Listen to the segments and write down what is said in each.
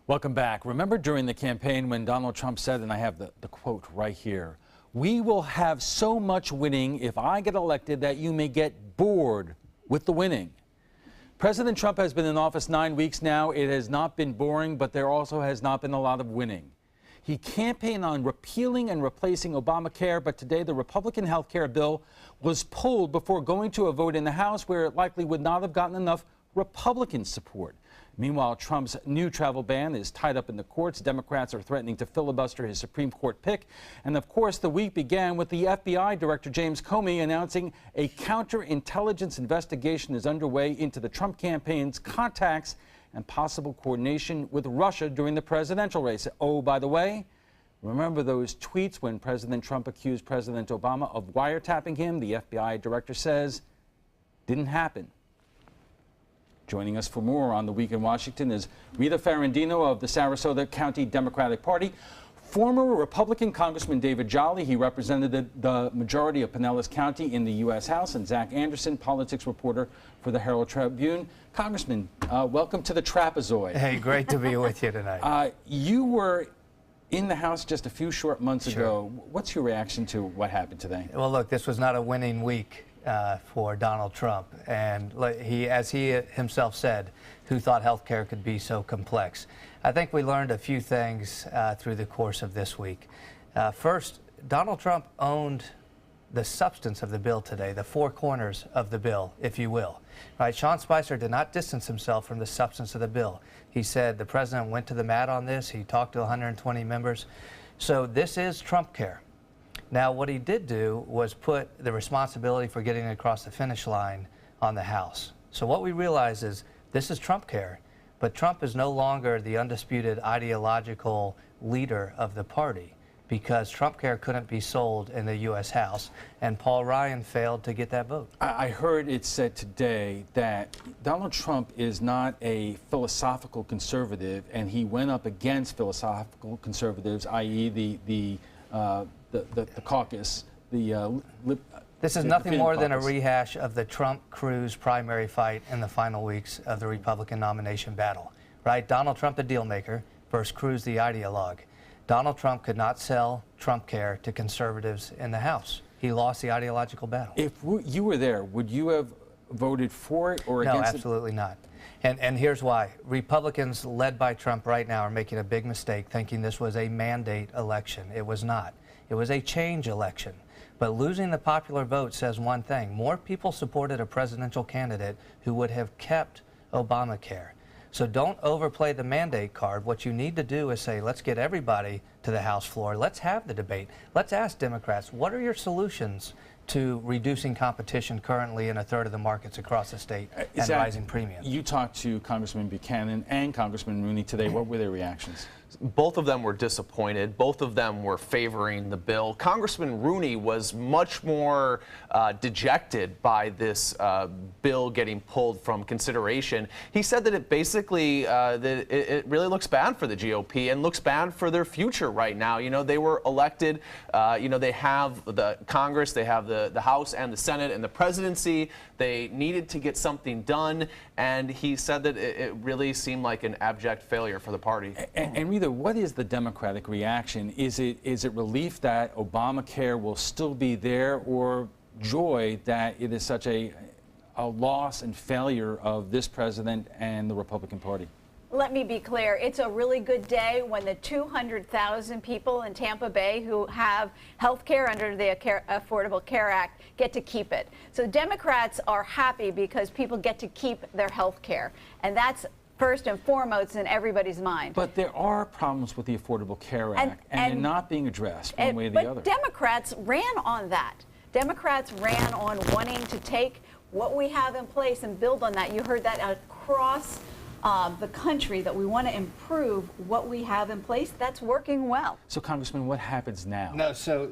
Welcome back. Remember during the campaign when Donald Trump said, and I have the quote right here, "We will have so much winning if I get elected that you may get bored with the winning." President Trump has been in office 9 weeks now. It has not been boring, but there also has not been a lot of winning. He campaigned on repealing and replacing Obamacare, but today the Republican health care bill was pulled before going to a vote in the House where it likely would not have gotten enough Republican support. Meanwhile, Trump's new travel ban is tied up in the courts. Democrats are threatening to filibuster his Supreme Court pick. And of course, the week began with the FBI Director James Comey announcing a counterintelligence investigation is underway into the Trump campaign's contacts and possible coordination with Russia during the presidential race. Oh, by the way, remember those tweets when President Trump accused President Obama of wiretapping him? The FBI director says didn't happen. Joining us for more on The Week in Washington is Rita Ferrandino of the Sarasota County Democratic Party. Former Republican Congressman David Jolly, he represented the majority of Pinellas County in the U.S. House, and Zach Anderson, politics reporter for the Herald Tribune. Congressman, welcome to the trapezoid. Hey, great to be with you tonight. You were in the House just a few short months ago. What's your reaction to what happened today? Well, look, this was not a winning week for Donald Trump, and as he himself said, who thought health care could be so complex? I think we learned a few things through the course of this week. First, Donald Trump owned the substance of the bill today, the four corners of the bill, if you will. Right? Sean Spicer did not distance himself from the substance of the bill. He said the president went to the mat on this. He talked to 120 members. So this is Trump care. Now, what he did do was put the responsibility for getting across the finish line on the House. So what we realize is this is Trump care, but Trump is no longer the undisputed ideological leader of the party because Trump care couldn't be sold in the U.S. House, and Paul Ryan failed to get that vote. I heard it said today that Donald Trump is not a philosophical conservative, and he went up against philosophical conservatives, i.e. the caucus, This is nothing more than a rehash of the Trump-Cruz primary fight in the final weeks of the Republican nomination battle, right? Donald Trump, the deal maker, versus Cruz, the ideologue. Donald Trump could not sell Trump care to conservatives in the House. He lost the ideological battle. If you were there, would you have voted for it or against it? No, absolutely not. And here's why. Republicans led by Trump right now are making a big mistake thinking this was a mandate election. It was not. It was a change election. But losing the popular vote says one thing. More people supported a presidential candidate who would have kept Obamacare. So don't overplay the mandate card. What you need to do is say, let's get everybody to the House floor. Let's have the debate. Let's ask Democrats, what are your solutions to reducing competition currently in a third of the markets across the state and rising premiums? You talked to Congressman Buchanan and Congressman Rooney today. What were their reactions? Both of them were disappointed. Both of them were favoring the bill. Congressman Rooney was much more dejected by this bill getting pulled from consideration. He said that it basically, it really looks bad for the GOP and looks bad for their future right now. You know, they were elected, you know, they have the Congress, they have the House and the Senate and the presidency. They needed to get something done, and he said that it really seemed like an abject failure for the party. And Rita, what is the Democratic reaction? Is it relief that Obamacare will still be there, or joy that it is such a loss and failure of this president and the Republican Party? Let me be clear. It's a really good day when the 200,000 people in Tampa Bay who have health care under the Affordable Care Act get to keep it. So Democrats are happy because people get to keep their health care. And that's first and foremost in everybone's mind. But there are problems with the Affordable Care Act, and they're not being addressed one way or the other. But Democrats ran on that. Democrats ran on wanting to take what we have in place and build on that. You heard that across the country, that we want to improve what we have in place. That's working well. So, Congressman, what happens now? No, so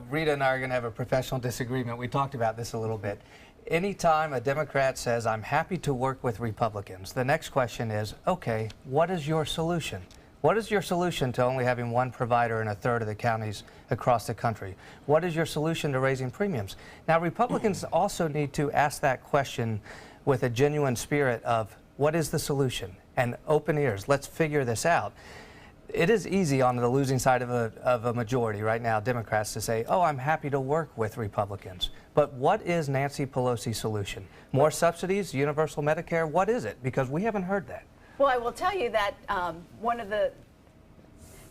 Rita and I are going to have a professional disagreement. We talked about this a little bit. Anytime a Democrat says, I'm happy to work with Republicans, the next question is, okay, what is your solution? What is your solution to only having one provider in a third of the counties across the country? What is your solution to raising premiums? Now, Republicans also need to ask that question with a genuine spirit of, what is the solution? and open ears. Let's figure this out. It is easy on the losing side of a majority right now, Democrats, to say, oh, I'm happy to work with Republicans. But what is Nancy Pelosi's solution? More subsidies, universal Medicare? What is it? Because we haven't heard that. Well, I will tell you that one of the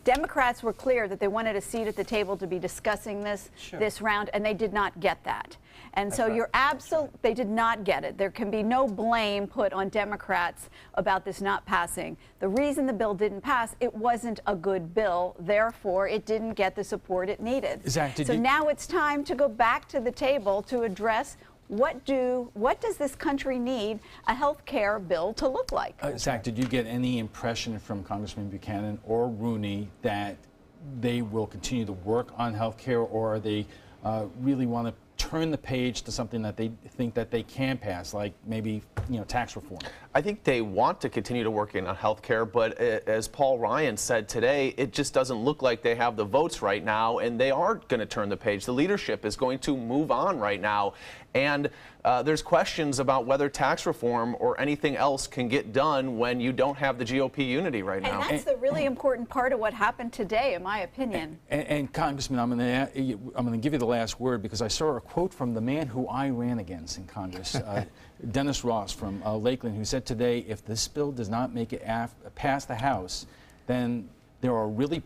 Democrats were clear that they wanted a seat at the table to be discussing this this round, and they did not get that. And so you're they did not get it. There can be no blame put on Democrats about this not passing. The reason the bill didn't pass, it wasn't a good bill. Therefore, it didn't get the support it needed. Zach, so now it's time to go back to the table to address what does this country need a health care bill to look like? Zach, did you get any impression from Congressman Buchanan or Rooney that they will continue to work on health care, or are they really want to turn the page to something that they think that they can pass, like maybe tax reform? I think they want to continue to work on health care, but as Paul Ryan said today, it just doesn't look like they have the votes right now, and they are going to turn the page. The leadership is going to move on right now, and there's questions about whether tax reform or anything else can get done when you don't have the GOP unity right now. And that's the really important part of what happened today, in my opinion. And Congressman, I'm going to give you the last word, because I saw a quote from the man who I ran against in Congress, Dennis Ross from Lakeland, who said today, if this bill does not make it past the House, then there are really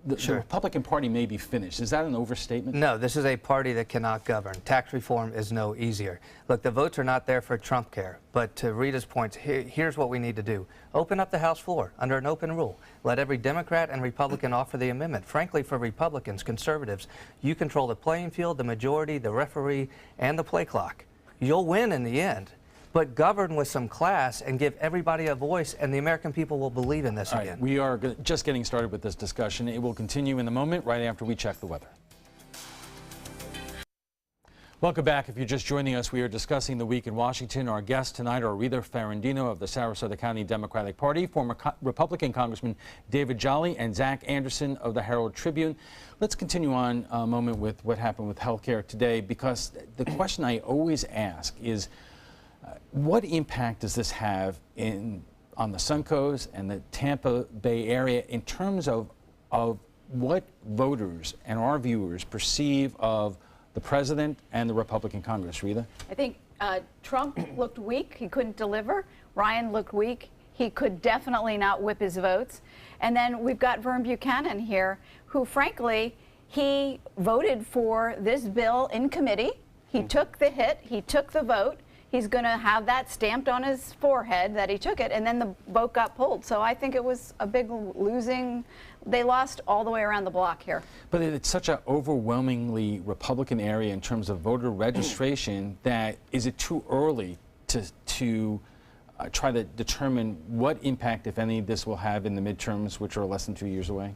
the Republican Party may be finished. Is that an overstatement? No, this is a party that cannot govern. Tax reform is no easier. Look, the votes are not there for Trump care, but to Rita's points, here's what we need to do. Open up the House floor under an open rule. Let every Democrat and Republican offer the amendment. Frankly, for Republicans, conservatives, you control the playing field, the majority, the referee, and the play clock. You'll win in the end. But govern with some class and give everybody a voice, and the American people will believe in this again. Right, we are just getting started with this discussion. It will continue in a moment, right after we check the weather. Welcome back. If you're just joining us, we are discussing the week in Washington. Our guests tonight are Rita Ferrandino of the Sarasota County Democratic Party, former Republican Congressman David Jolly, and Zach Anderson of the Herald Tribune. Let's continue on a moment with what happened with health care today, because the question I always ask is, what impact does this have on the Suncoast and the Tampa Bay area in terms of what voters and our viewers perceive of the president and the Republican Congress? Rita? I think Trump looked weak. He couldn't deliver. Ryan looked weak. He could definitely not whip his votes. And then we've got Vern Buchanan here, who, frankly, he voted for this bill in committee. He took the hit. He took the vote. He's going to have that stamped on his forehead that he took it, and then the vote got pulled. So I think it was a big losing. They lost all the way around the block here. But it's such an overwhelmingly Republican area in terms of voter registration that is it too early to try to determine what impact, if any, this will have in the midterms, which are less than 2 years away?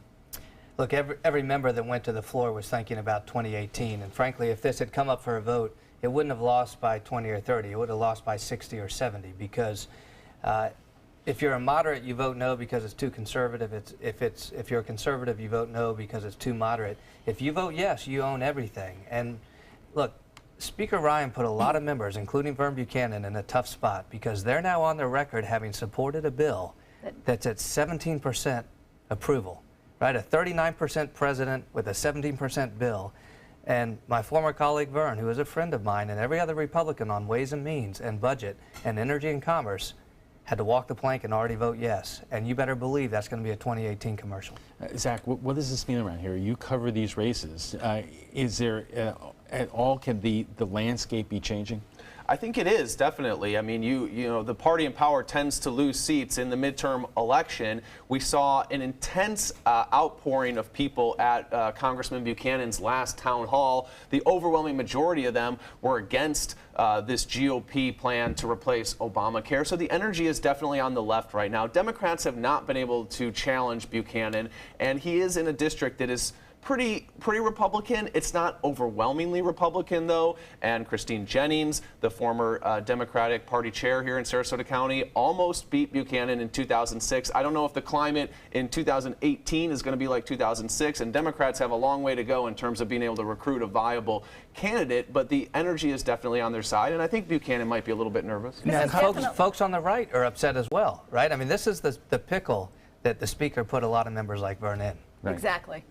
Look, every member that went to the floor was thinking about 2018, and frankly, if this had come up for a vote, it wouldn't have lost by 20 or 30. It would have lost by 60 or 70, because if you're a moderate, you vote no because it's too conservative. If you're a conservative, you vote no because it's too moderate. If you vote yes, you own everything. And look, Speaker Ryan put a lot of members, including Vern Buchanan, in a tough spot, because they're now on their record having supported a bill that's at 17% approval, right? A 39% president with a 17% bill. And my former colleague Vern, who is a friend of mine, and every other Republican on Ways and Means and Budget and Energy and Commerce, had to walk the plank and already vote yes. And you better believe that's going to be a 2018 commercial. Zach, what does this mean around here? You cover these races. Is there at all, can the landscape be changing? I think it is, definitely. I mean, you know, the party in power tends to lose seats in the midterm election. We saw an intense outpouring of people at Congressman Buchanan's last town hall. The overwhelming majority of them were against this GOP plan to replace Obamacare. So the energy is definitely on the left right now. Democrats have not been able to challenge Buchanan, and he is in a district that is pretty Republican. It's not overwhelmingly Republican, though. And Christine Jennings, the former Democratic Party chair here in Sarasota County, almost beat Buchanan in 2006. I don't know if the climate in 2018 is going to be like 2006, and Democrats have a long way to go in terms of being able to recruit a viable candidate, but the energy is definitely on their side, and I think Buchanan might be a little bit nervous. Now, folks on the right are upset as well, right? I mean, this is the pickle that the Speaker put a lot of members like Vern in. Right. Exactly.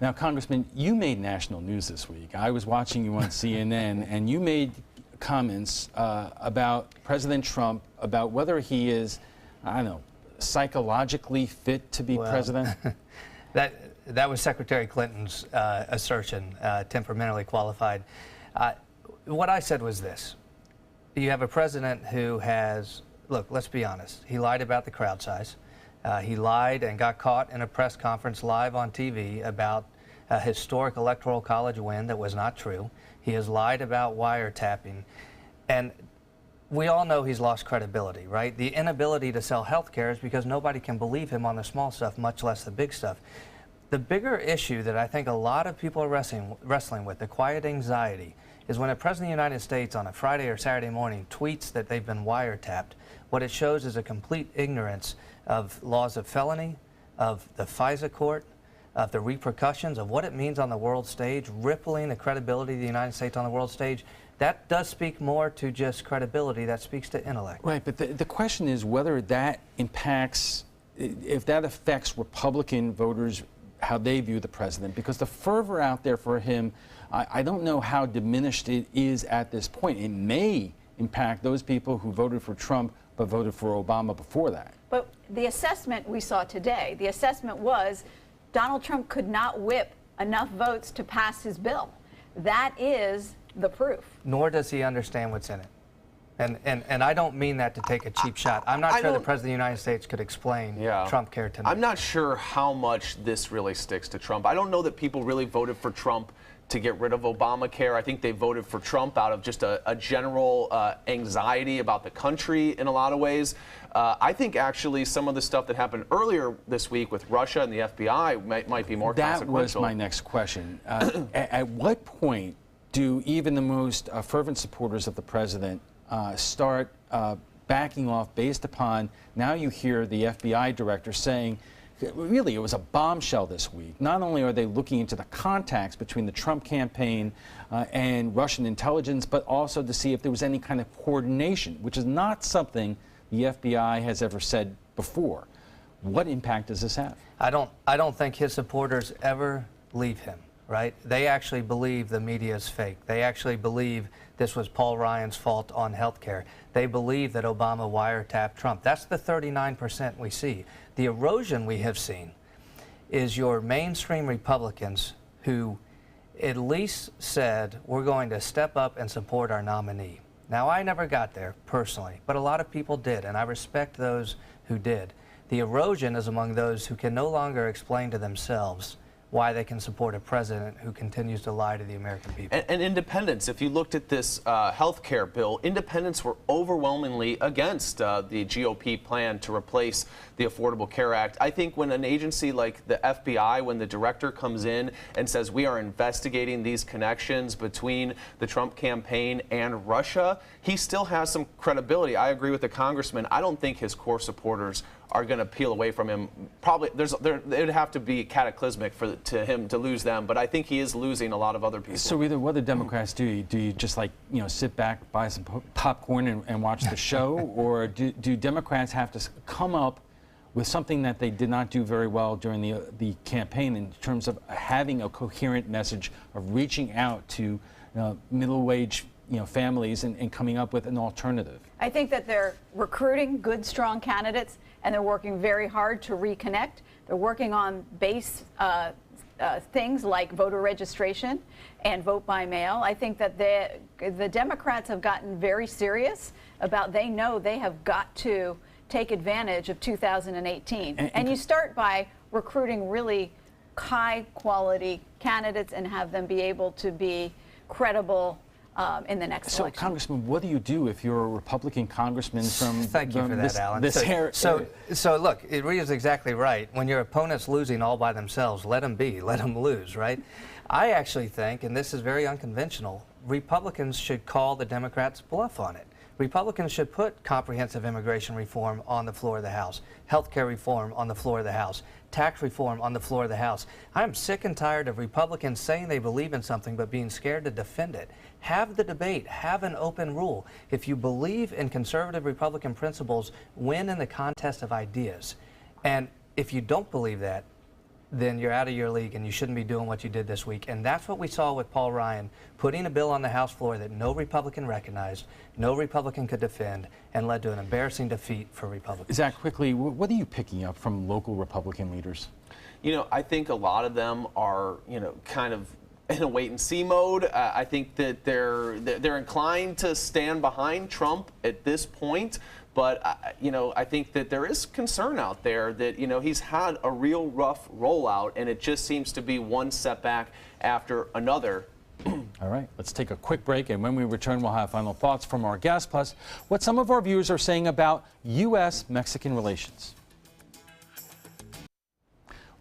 Now, Congressman, you made national news this week. I was watching you on CNN, and you made comments about President Trump, about whether he is, I don't know, psychologically fit to be president. That was Secretary Clinton's assertion, temperamentally qualified. What I said was this. You have a president who has, look, let's be honest, he lied about the crowd size. He lied and got caught in a press conference live on TV about a historic electoral college win that was not true. He has lied about wiretapping. And we all know he's lost credibility, right? The inability to sell health care is because nobody can believe him on the small stuff, much less the big stuff. The bigger issue that I think a lot of people are wrestling with, the quiet anxiety, is when a president of the United States on a Friday or Saturday morning tweets that they've been wiretapped. What it shows is a complete ignorance of laws of felony, of the FISA court, of the repercussions of what it means on the world stage, rippling the credibility of the United States on the world stage. That does speak more to just credibility. That speaks to intellect. Right, but the question is whether that impacts, if that affects Republican voters, how they view the president, because the fervor out there for him, I don't know how diminished it is at this point. It may impact those people who voted for Trump but voted for Obama before that. But the assessment we saw today, the assessment was Donald Trump could not whip enough votes to pass his bill. That is the proof. Nor does he understand what's in it. And I don't mean that to take a cheap shot. I'm not sure the President of the United States could explain Trump care tonight. I'm not sure how much this really sticks to Trump. I don't know that people really voted for Trump to get rid of Obamacare. I think they voted for Trump out of just a general anxiety about the country in a lot of ways. I think actually some of the stuff that happened earlier this week with Russia and the FBI might be more consequential. That was my next question. At what point do even the most fervent supporters of the president start backing off based upon, now you hear the FBI director saying, really, it was a bombshell this week. Not only are they looking into the contacts between the Trump campaign and Russian intelligence, but also to see if there was any kind of coordination, which is not something the FBI has ever said before. What impact does this have? I don't think his supporters ever leave him, right? They actually believe the media is fake. They actually believe this was Paul Ryan's fault on health care. They believe that Obama wiretapped Trump. That's the 39% we see. The erosion we have seen is your mainstream Republicans who at least said, we're going to step up and support our nominee. Now, I never got there personally, but a lot of people did, and I respect those who did. The erosion is among those who can no longer explain to themselves why they can support a president who continues to lie to the American people. And independents, if you looked at this health care bill, independents were overwhelmingly against the GOP plan to replace the Affordable Care Act. I think when an agency like the FBI, when the director comes in and says we are investigating these connections between the Trump campaign and Russia, he still has some credibility. I agree with the congressman. I don't think his core supporters are going to peel away from him. Probably it would have to be cataclysmic to him to lose them, but I think he is losing a lot of other people. So either what do Democrats do? Do you just sit back, buy some popcorn and watch the show, or do Democrats have to come up with something that they did not do very well during the campaign in terms of having a coherent message of reaching out to middle-wage families and coming up with an alternative? I think that they're recruiting good, strong candidates, and they're working very hard to reconnect. They're working on base things like voter registration and vote by mail. I think that the Democrats have gotten very serious about, they know they have got to take advantage of 2018. And you start by recruiting really high quality candidates and have them be able to be credible in the next So, election. Congressman, what do you do if you're a Republican congressman from Thank you for that, Alan. So look, Rita's exactly right. When your opponent's losing all by themselves, let them be, let them lose, right? I actually think, and this is very unconventional, Republicans should call the Democrats' bluff on it. Republicans should put comprehensive immigration reform on the floor of the House, health care reform on the floor of the House, tax reform on the floor of the House. I'm sick and tired of Republicans saying they believe in something but being scared to defend it. Have the debate, have an open rule. If you believe in conservative Republican principles, win in the contest of ideas. And if you don't believe that, then you're out of your league and you shouldn't be doing what you did this week. And that's what we saw with Paul Ryan, putting a bill on the House floor that no Republican recognized, no Republican could defend, and led to an embarrassing defeat for Republicans. Zach, quickly, what are you picking up from local Republican leaders? You know, I think a lot of them are, you know, kind of in a wait-and-see mode. I think that they're inclined to stand behind Trump at this point. But, you know, I think that there is concern out there that, you know, he's had a real rough rollout, and it just seems to be one setback after another. All right, let's take a quick break, and when we return, we'll have final thoughts from our guests, plus what some of our viewers are saying about U.S.-Mexican relations.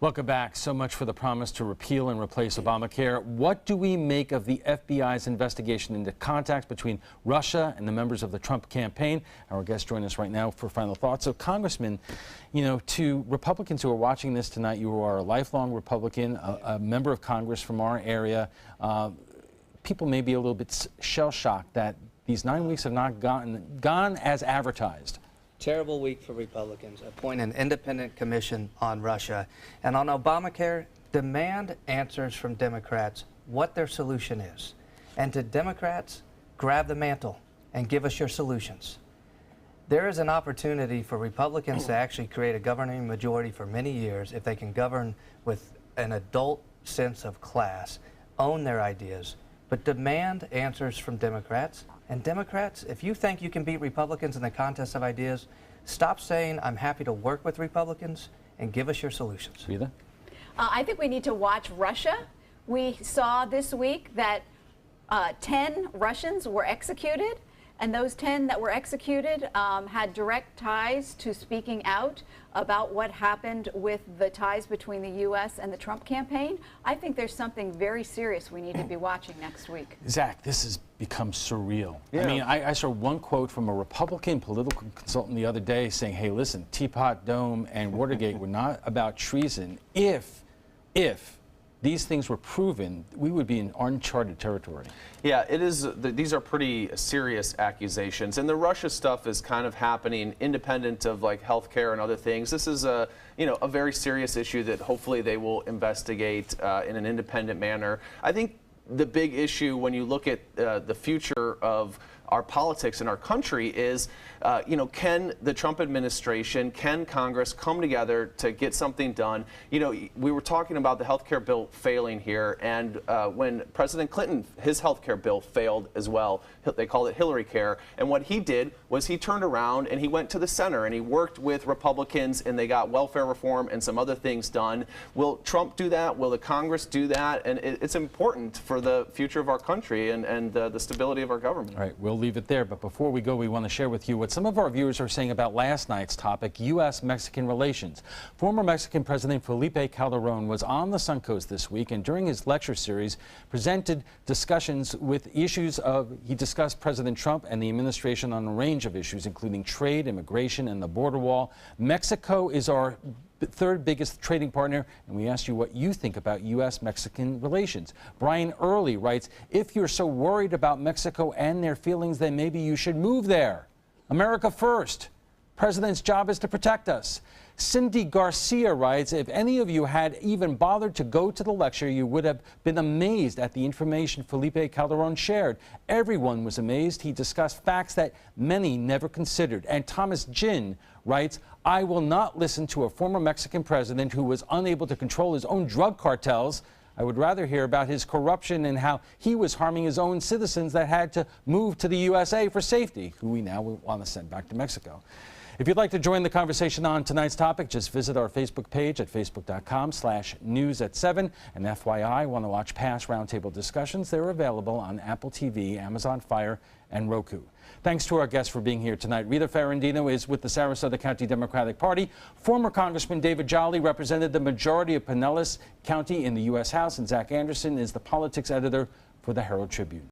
Welcome back. So much for the promise to repeal and replace Obamacare. What do we make of the FBI's investigation into contacts between Russia and the members of the Trump campaign? Our guests join us right now for final thoughts. So, Congressman, you know, to Republicans who are watching this tonight, you are a lifelong Republican, a member of Congress from our area. People may be a little bit shell-shocked that these 9 weeks have not gone as advertised. Terrible week for Republicans. Appoint an independent commission on Russia. And on Obamacare, demand answers from Democrats what their solution is. And to Democrats, grab the mantle and give us your solutions. There is an opportunity for Republicans to actually create a governing majority for many years if they can govern with an adult sense of class, own their ideas, but demand answers from Democrats. And Democrats, if you think you can beat Republicans in the contest of ideas, stop saying, I'm happy to work with Republicans, and give us your solutions. Rita? I think we need to watch Russia. We saw this week that 10 Russians were executed, and those 10 that were executed had direct ties to speaking out about what happened with the ties between the U.S. and the Trump campaign. I think there's something very serious we need to be watching next week. Zach, this has become surreal. Yeah. I mean, I saw one quote from a Republican political consultant the other day saying, hey, listen, Teapot Dome and Watergate were not about treason. If these things were proven, we would be in uncharted territory. Yeah, it is. These are pretty serious accusations, and the Russia stuff is kind of happening independent of like healthcare and other things. This is a very serious issue that hopefully they will investigate in an independent manner. I think the big issue when you look at the future of our politics in our country is, can the Trump administration, can Congress come together to get something done? You know, we were talking about the health care bill failing here, and when President Clinton, his health care bill failed as well. They called it Hillary Care. And what he did was he turned around and he went to the center and he worked with Republicans, and they got welfare reform and some other things done. Will Trump do that? Will the Congress do that? And it's important for the future of our country and the stability of our government. All right, we'll leave it there. But before we go, we want to share with you what some of our viewers are saying about last night's topic, U.S.-Mexican relations. Former Mexican President Felipe Calderón was on the Suncoast this week, and during his lecture series, presented discussions with issues of, he discussed President Trump and the administration on a range of issues, including trade, immigration, and the border wall. Mexico is our third biggest trading partner, and we asked you what you think about U.S.-Mexican relations. Brian Early writes, if you're so worried about Mexico and their feelings, then maybe you should move there. America first. President's job is to protect us. Cindy Garcia writes, if any of you had even bothered to go to the lecture, you would have been amazed at the information Felipe Calderón shared. Everyone was amazed. He discussed facts that many never considered. And Thomas Jin writes, I will not listen to a former Mexican president who was unable to control his own drug cartels. I would rather hear about his corruption and how he was harming his own citizens that had to move to the USA for safety, who we now want to send back to Mexico. If you'd like to join the conversation on tonight's topic, just visit our Facebook page at facebook.com/news@7. And FYI, want to watch past Roundtable discussions? They're available on Apple TV, Amazon Fire, and Roku. Thanks to our guests for being here tonight. Rita Ferrandino is with the Sarasota County Democratic Party. Former Congressman David Jolly represented the majority of Pinellas County in the U.S. House, and Zach Anderson is the politics editor for the Herald Tribune.